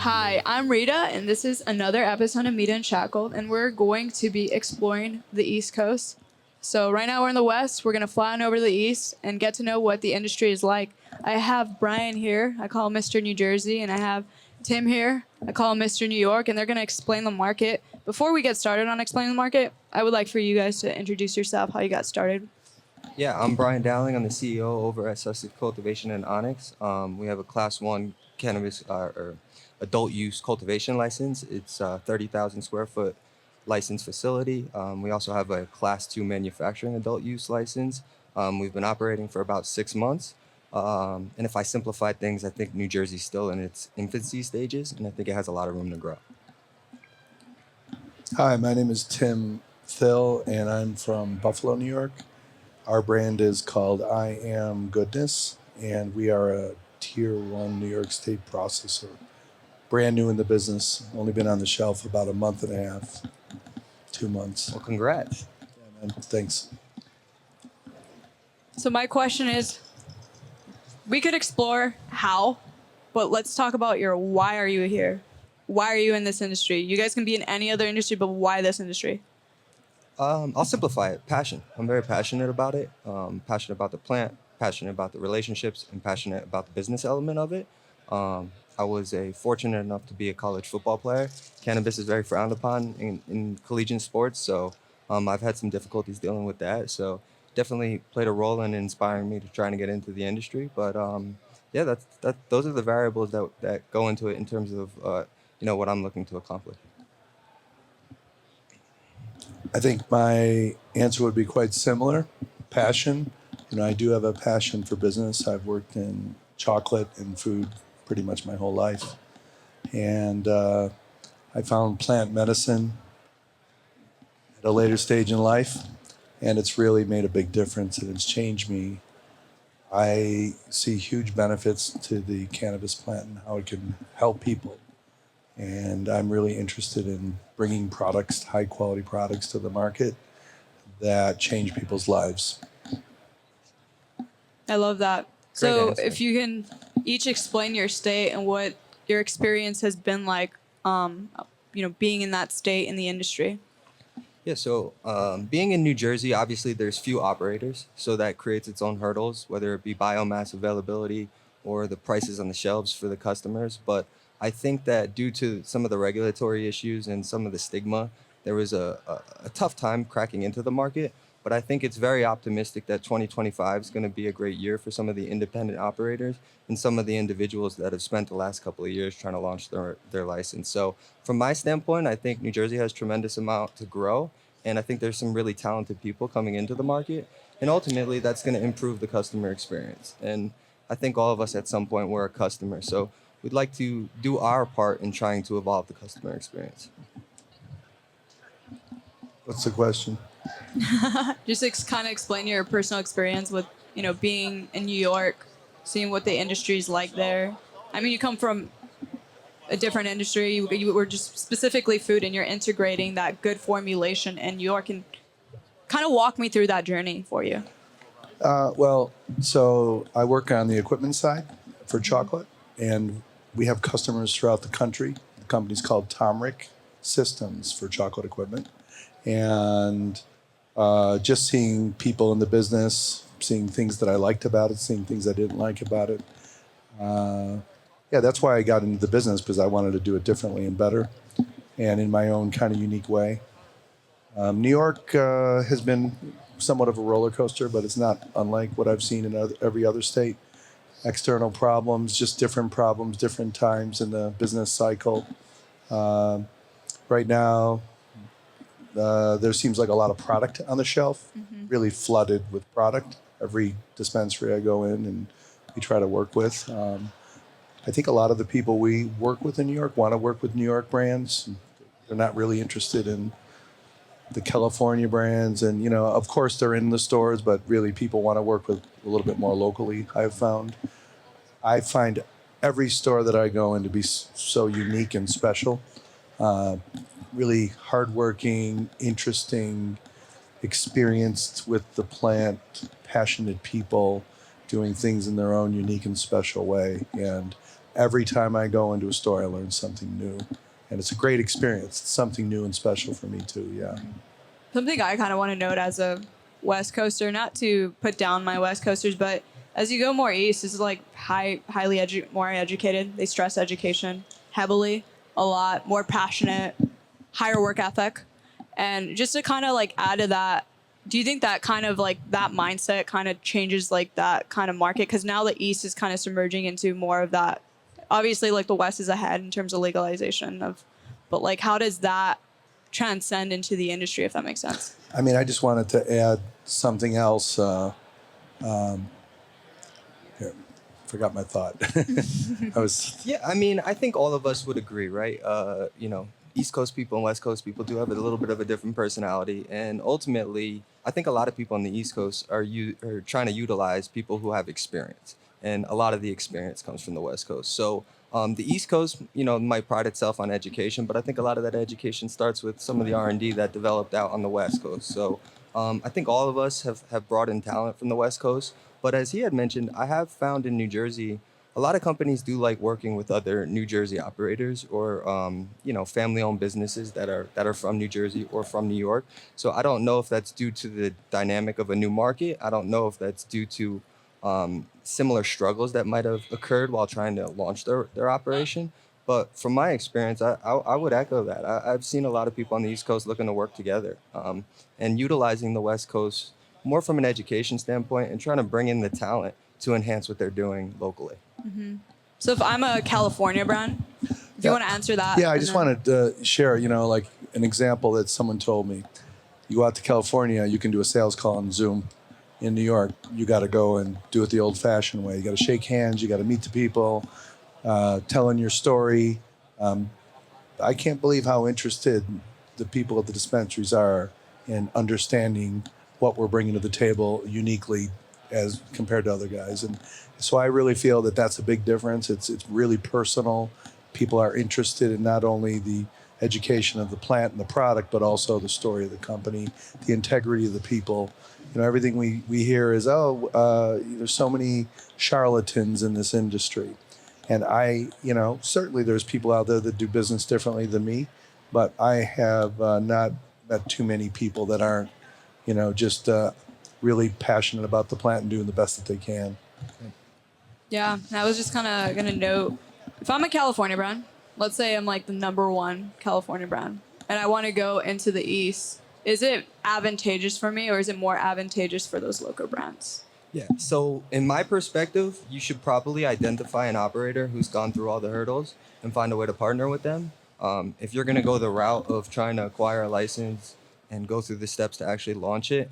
Hi, I'm Rita, and this is another episode of MITA Unshackled, and we're going to be exploring the East Coast. So right now we're in the West. We're going to fly on over to the East and get to know what the industry is like. I have Brian here. I call him Mr. New Jersey, and I have Tim here. I call him Mr. New York, and they're going to explain the market. Before we get started on explaining the market, I would like for you guys to introduce yourself, how you got started. Yeah, I'm Brian Dowling. I'm the CEO over at Sussex Cultivation in Onyx. We have a Class 1 cannabis or adult use cultivation license. It's a 30,000 square foot licensed facility. We also have a Class 2 manufacturing adult use license. We've been operating for about 6 months. And if I simplify things, I think New Jersey's still in its infancy stages, and I think it has a lot of room to grow. Hi, my name is Tim Thill, and I'm from Buffalo, New York. Our brand is called I Am Goodness, and we are a Tier 1 New York State processor. Brand new in the business, only been on the shelf about a month and a half, 2 months. Well, congrats. Yeah, man, thanks. So my question is, we could explore how, but let's talk about your why are you here? Why are you in this industry? You guys can be in any other industry, but why this industry? I'll simplify it. Passion. I'm very passionate about it. Passionate about the plant, passionate about the relationships, and passionate about the business element of it. I was fortunate enough to be a college football player. Cannabis is very frowned upon in collegiate sports, so I've had some difficulties dealing with that. So definitely played a role in inspiring me to trying to get into the industry. But yeah, those are the variables that go into it in terms of what I'm looking to accomplish. I think my answer would be quite similar. Passion. I do have a passion for business. I've worked in chocolate and food pretty much my whole life. And I found plant medicine at a later stage in life, and it's really made a big difference, and it's changed me. I see huge benefits to the cannabis plant and how it can help people. And I'm really interested in bringing products, high quality products to the market that change people's lives. I love that. So answer. if you can each explain your state and what your experience has been like, being in that state in the industry. Yeah, so being in New Jersey, obviously there's few operators, so that creates its own hurdles, whether it be biomass availability or the prices on the shelves for the customers. But I think that due to some of the regulatory issues and some of the stigma, there was a tough time cracking into the market. But I think it's very optimistic that 2025 is going to be a great year for some of the independent operators and some of the individuals that have spent the last couple of years trying to launch their license. So from my standpoint, I think New Jersey has tremendous amount to grow. And I think there's some really talented people coming into the market. And ultimately, that's going to improve the customer experience. And I think all of us at some point were a customer. So we'd like to do our part in trying to evolve the customer experience. What's the question? Just kind of explain your personal experience with, being in New York, seeing what the industry is like there. I mean, you come from a different industry. You were just specifically food, and you're integrating that good formulation in New York. And kind of walk me through that journey for you. So I work on the equipment side for chocolate, and we have customers throughout the country. The company's called Tomric Systems for chocolate equipment. And just seeing people in the business, seeing things that I liked about it, seeing things I didn't like about it. Yeah, that's why I got into the business, because I wanted to do it differently and better and in my own kind of unique way. New York has been somewhat of a roller coaster, but it's not unlike what I've seen in every other state. External problems, just different problems, different times in the business cycle. Right now, there seems like a lot of product on the shelf, really flooded with product. Every dispensary I go in and we try to work with. I think a lot of the people we work with in New York want to work with New York brands. They're not really interested in the California brands. And, of course they're in the stores, but really people want to work with a little bit more locally, I've found. I find every store that I go in to be so unique and special. Really hardworking, interesting, experienced with the plant, passionate people doing things in their own unique and special way. And every time I go into a store, I learn something new. And it's a great experience. It's something new and special for me too, yeah. Something I kind of want to note as a West Coaster, not to put down my West Coasters, but as you go more east, this is like more educated. They stress education heavily, a lot more passionate, higher work ethic. And just to kind of like add to that, do you think that kind of like that mindset kind of changes like that kind of market? Because now the East is kind of submerging into more of that. Obviously, like the West is ahead in terms of legalization of, but like how does that transcend into the industry, if that makes sense? I mean, I just wanted to add something else. Here, forgot my thought. I was. Yeah, I mean, I think all of us would agree, right? East Coast people and West Coast people do have a little bit of a different personality, and ultimately, I think a lot of people on the East Coast are trying to utilize people who have experience, and a lot of the experience comes from the West Coast. So the East Coast, might pride itself on education, but I think a lot of that education starts with some of the R&D that developed out on the West Coast. So I think all of us have brought in talent from the West Coast, but as he had mentioned, I have found in New Jersey a lot of companies do like working with other New Jersey operators or family-owned businesses that are from New Jersey or from New York. So I don't know if that's due to the dynamic of a new market. I don't know if that's due to similar struggles that might have occurred while trying to launch their operation. But from my experience, I would echo that. I've seen a lot of people on the East Coast looking to work together and utilizing the West Coast more from an education standpoint and trying to bring in the talent to enhance what they're doing locally. So if I'm a California brand, if you want to answer that. Yeah, I just wanted to share, like an example that someone told me. You go out to California, you can do a sales call on Zoom. In New York, you got to go and do it the old-fashioned way. You got to shake hands. You got to meet the people, telling your story. I can't believe how interested the people at the dispensaries are in understanding what we're bringing to the table uniquely as compared to other guys. And so I really feel that that's a big difference. It's really personal. People are interested in not only the education of the plant and the product, but also the story of the company, the integrity of the people. Everything we hear is, there's so many charlatans in this industry. And certainly there's people out there that do business differently than me, but I have not met too many people that aren't, just really passionate about the plant and doing the best that they can. Yeah, I was just kind of going to note, if I'm a California brand, let's say I'm like the number one California brand, and I want to go into the East, is it advantageous for me or is it more advantageous for those local brands? Yeah. So in my perspective, you should probably identify an operator who's gone through all the hurdles and find a way to partner with them. If you're going to go the route of trying to acquire a license and go through the steps to actually launch it,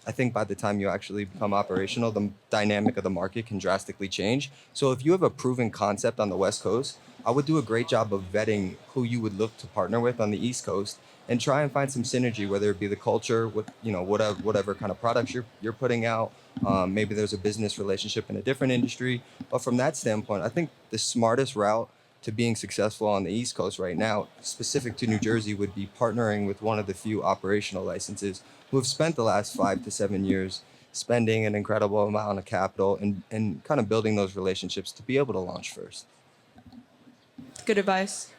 I think by the time you actually become operational, the dynamic of the market can drastically change. So if you have a proven concept on the West Coast, I would do a great job of vetting who you would look to partner with on the East Coast and try and find some synergy, whether it be the culture, with whatever kind of products you're putting out. Maybe there's a business relationship in a different industry. But from that standpoint, I think the smartest route to being successful on the East Coast right now, specific to New Jersey, would be partnering with one of the few operational licenses who have spent the last 5 to 7 years spending an incredible amount of capital and kind of building those relationships to be able to launch first. Good advice.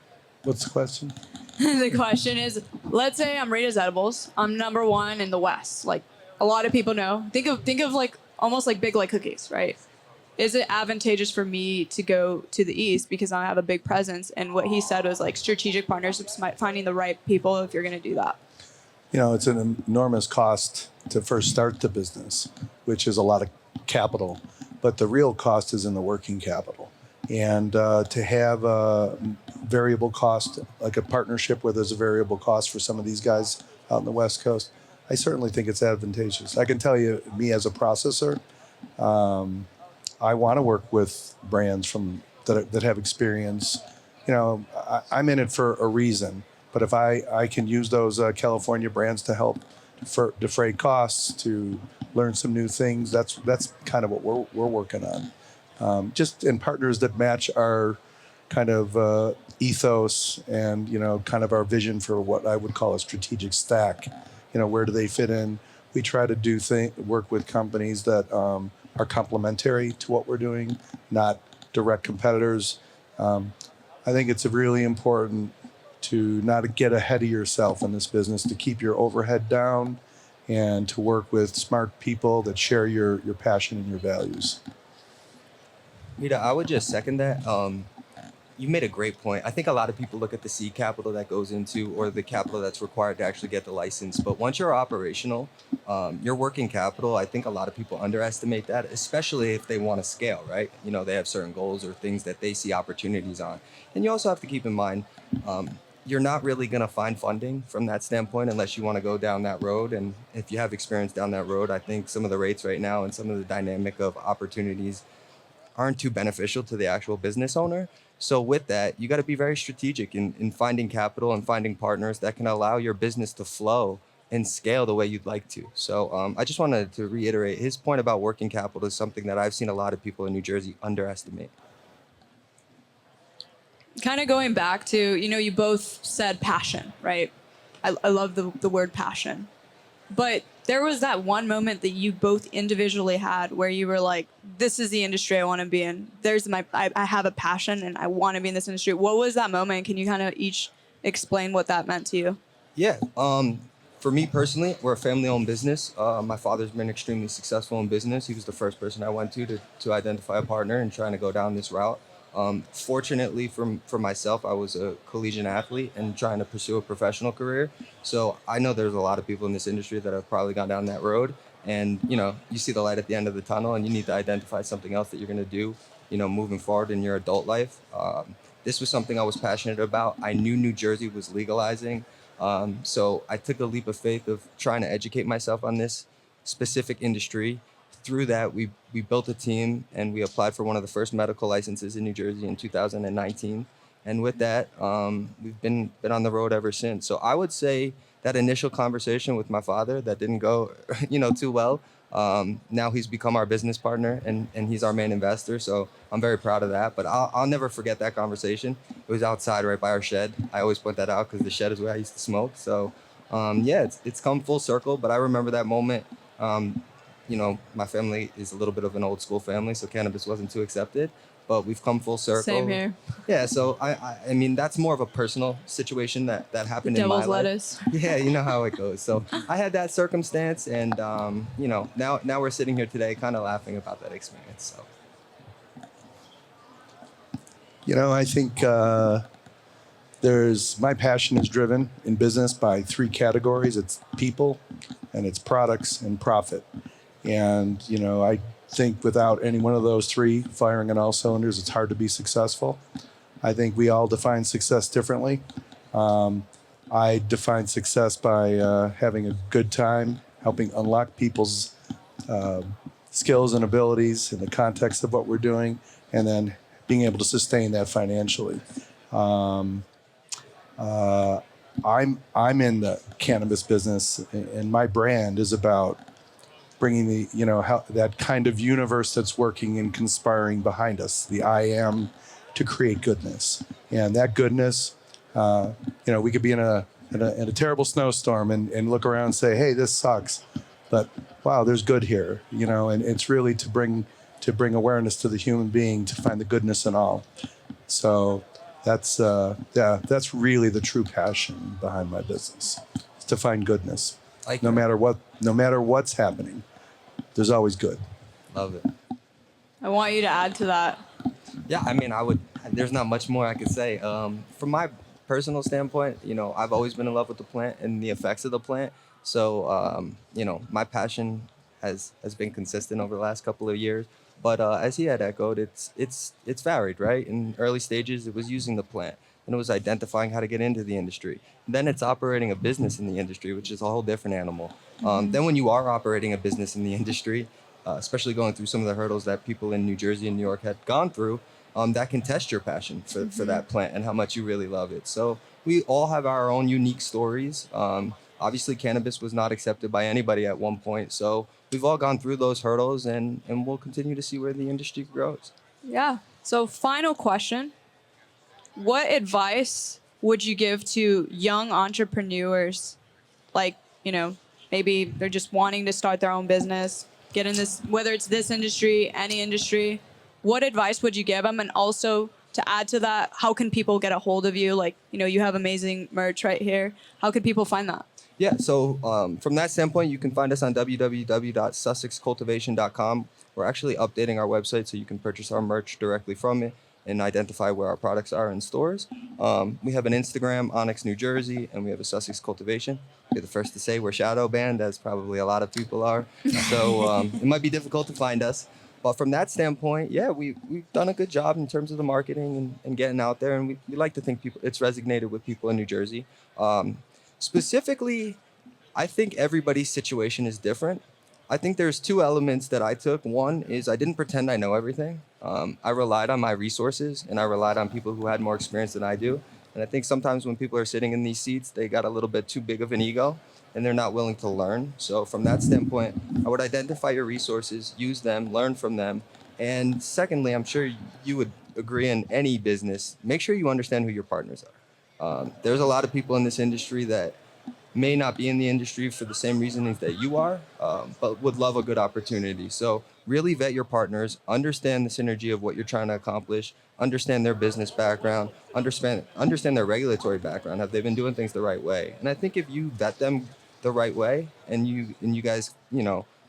What's the question? The question is, let's say I'm Rita's Edibles. I'm number one in the West. Like a lot of people know. Think of like almost like Big Like cookies, right? Is it advantageous for me to go to the East because I have a big presence? And what he said was like strategic partnerships, finding the right people if you're going to do that. It's an enormous cost to first start the business, which is a lot of capital. But the real cost is in the working capital. And to have a variable cost, like a partnership where there's a variable cost for some of these guys out in the West Coast, I certainly think it's advantageous. I can tell you, me as a processor, I want to work with brands that have experience. I'm in it for a reason. But if I can use those California brands to help defray costs, to learn some new things, that's kind of what we're working on. Just in partners that match our kind of ethos and kind of our vision for what I would call a strategic stack. Where do they fit in? We try to do work with companies that are complementary to what we're doing, not direct competitors. I think it's really important to not get ahead of yourself in this business, to keep your overhead down and to work with smart people that share your passion and your values. Rita, I would just second that. You made a great point. I think a lot of people look at the seed capital that goes into, or the capital that's required to actually get the license. But once you're operational, your working capital, I think a lot of people underestimate that, especially if they want to scale, right? You know, they have certain goals or things that they see opportunities on. And you also have to keep in mind, you're not really going to find funding from that standpoint unless you want to go down that road. And if you have experience down that road, I think some of the rates right now and some of the dynamic of opportunities aren't too beneficial to the actual business owner. So with that, you got to be very strategic in finding capital and finding partners that can allow your business to flow and scale the way you'd like to. So I just wanted to reiterate his point about working capital is something that I've seen a lot of people in New Jersey underestimate. Kind of going back to, you both said passion, right? I love the word passion. But there was that one moment that you both individually had where you were like, this is the industry I want to be in. I have a passion and I want to be in this industry. What was that moment? Can you kind of each explain what that meant to you? Yeah. For me personally, we're a family-owned business. My father's been extremely successful in business. He was the first person I went to identify a partner and trying to go down this route. Fortunately for myself, I was a collegiate athlete and trying to pursue a professional career. So I know there's a lot of people in this industry that have probably gone down that road. And, you see the light at the end of the tunnel and you need to identify something else that you're going to do, moving forward in your adult life. This was something I was passionate about. I knew New Jersey was legalizing. So I took a leap of faith of trying to educate myself on this specific industry. Through that, we built a team and we applied for one of the first medical licenses in New Jersey in 2019. And with that, we've been on the road ever since. So I would say that initial conversation with my father that didn't go, too well. Now he's become our business partner and he's our main investor. So I'm very proud of that. But I'll never forget that conversation. It was outside right by our shed. I always point that out because the shed is where I used to smoke. So yeah, it's come full circle. But I remember that moment. My family is a little bit of an old school family, so cannabis wasn't too accepted, but we've come full circle. Same here. Yeah, so I mean, that's more of a personal situation that happened in my Devil's life. lettuce. Yeah, you know how it goes. So I had that circumstance, and now we're sitting here today, kind of laughing about that experience. So. I think my passion is driven in business by three categories. It's people, and it's products and profit. And, I think without any one of those three firing on all cylinders, it's hard to be successful. I think we all define success differently. I define success by having a good time, helping unlock people's skills and abilities in the context of what we're doing, and then being able to sustain that financially. I'm in the cannabis business, and my brand is about bringing that kind of universe that's working and conspiring behind us, the I am, to create goodness. And that goodness, we could be in a terrible snowstorm and look around and say, hey, this sucks, but wow, there's good here, and it's really to bring awareness to the human being to find the goodness in all. So that's really the true passion behind my business, is to find goodness. No matter what's happening, there's always good. Love it. I want you to add to that. Yeah, I mean, there's not much more I could say. From my personal standpoint, I've always been in love with the plant and the effects of the plant. So, my passion has been consistent over the last couple of years. But as he had echoed, it's varied, right? In early stages, it was using the plant. And it was identifying how to get into the industry. Then it's operating a business in the industry, which is a whole different animal. Then when you are operating a business in the industry, especially going through some of the hurdles that people in New Jersey and New York had gone through, that can test your passion for that plant and how much you really love it. So we all have our own unique stories. Obviously, cannabis was not accepted by anybody at one point. So we've all gone through those hurdles and we'll continue to see where the industry grows. Yeah. So final question. What advice would you give to young entrepreneurs? Like, maybe they're just wanting to start their own business, get in this, whether it's this industry, any industry. what advice would you give them? And also to add to that, how can people get a hold of you? Like, you have amazing merch right here. How could people find that? Yeah, so from that standpoint, you can find us on www.sussexcultivation.com. We're actually updating our website so you can purchase our merch directly from it and identify where our products are in stores. We have an Instagram, Onyx, New Jersey, and we have a Sussex Cultivation. Be the first to say we're shadow banned, as probably a lot of people are. So it might be difficult to find us. But from that standpoint, yeah, we've done a good job in terms of the marketing and getting out there. And we like to think it's resonated with people in New Jersey. Specifically, I think everybody's situation is different. I think there's two elements that I took. One is I didn't pretend I know everything. I relied on my resources and I relied on people who had more experience than I do. And I think sometimes when people are sitting in these seats, they got a little bit too big of an ego and they're not willing to learn. So from that standpoint, I would identify your resources, use them, learn from them. And secondly, I'm sure you would agree in any business, make sure you understand who your partners are. There's a lot of people in this industry that may not be in the industry for the same reasons that you are, but would love a good opportunity. So really vet your partners, understand the synergy of what you're trying to accomplish, understand their business background, understand their regulatory background. Have they been doing things the right way? And I think if you vet them the right way and you guys,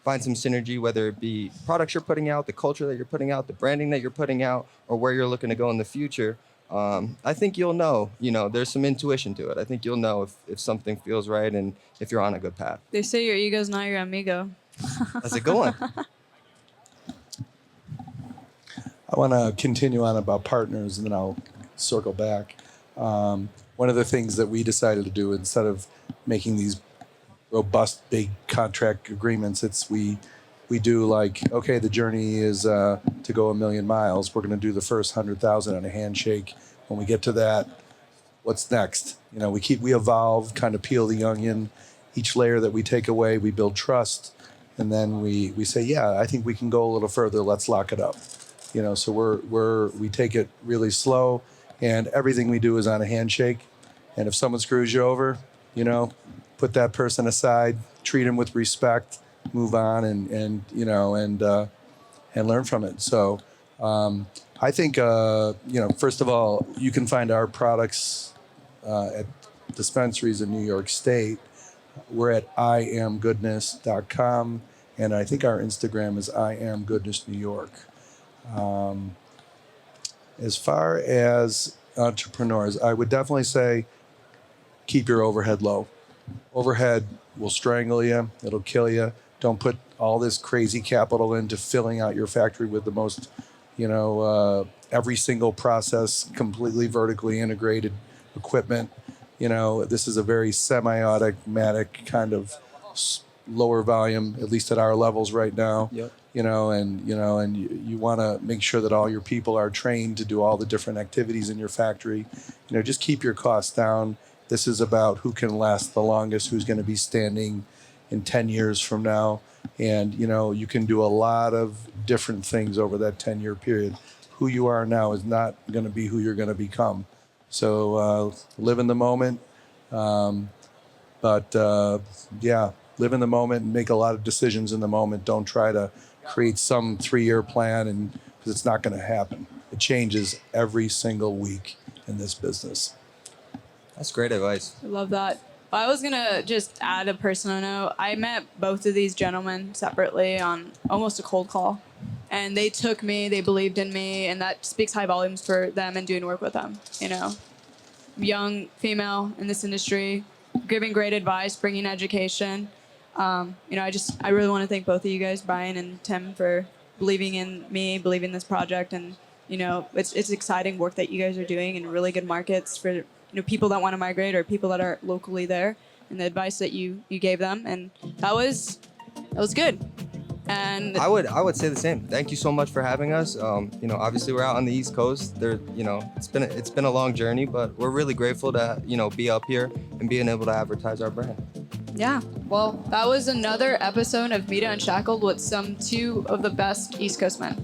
find some synergy, whether it be products you're putting out, the culture that you're putting out, the branding that you're putting out, or where you're looking to go in the future, I think you'll know, there's some intuition to it. I think you'll know if something feels right and if you're on a good path. They say your ego's not your amigo. How's it going? I want to continue on about partners, and then I'll circle back. One of the things that we decided to do, instead of making these robust, big contract agreements, we do like, okay, the journey is to go 1,000,000 miles. We're going to do the first 100,000 on a handshake. When we get to that, what's next? We evolve, kind of peel the onion. Each layer that we take away, we build trust, and then we say, yeah, I think we can go a little further. Let's lock it up. So we take it really slow, and everything we do is on a handshake. And if someone screws you over, put that person aside, treat them with respect, move on, and learn from it. So I think first of all, you can find our products at dispensaries in New York State. We're at iamgoodness.com, and I think our Instagram is iamgoodnessnewyork. As far as entrepreneurs, I would definitely say keep your overhead low. Overhead will strangle you. It'll kill you. Don't put all this crazy capital into filling out your factory with the most, every single process completely vertically integrated equipment. This is a very semi-automatic kind of lower volume, at least at our levels right now. Yep. And you want to make sure that all your people are trained to do all the different activities in your factory. Just keep your costs down. This is about who can last the longest, who's going to be standing in 10 years from now. And, you can do a lot of different things over that 10-year period. Who you are now is not going to be who you're going to become. So live in the moment. Live in the moment and make a lot of decisions in the moment. Don't try to create some 3-year plan, because it's not going to happen. It changes every single week in this business. That's great advice. I love that. I was going to just add a personal note. I met both of these gentlemen separately on almost a cold call. And they took me, they believed in me, and that speaks high volumes for them and doing work with them. Young female in this industry, giving great advice, bringing education. I really want to thank both of you guys, Brian and Tim, for believing in me, believing in this project. And, it's exciting work that you guys are doing in really good markets for people that want to migrate or people that are locally there, and the advice that you gave them. And that was good. And I would say the same. Thank you so much for having us. Obviously we're out on the East Coast. It's been a long journey, but we're really grateful to be up here and being able to advertise our brand. Yeah, well, that was another episode of MITA Unshackled with two of the best East Coast men.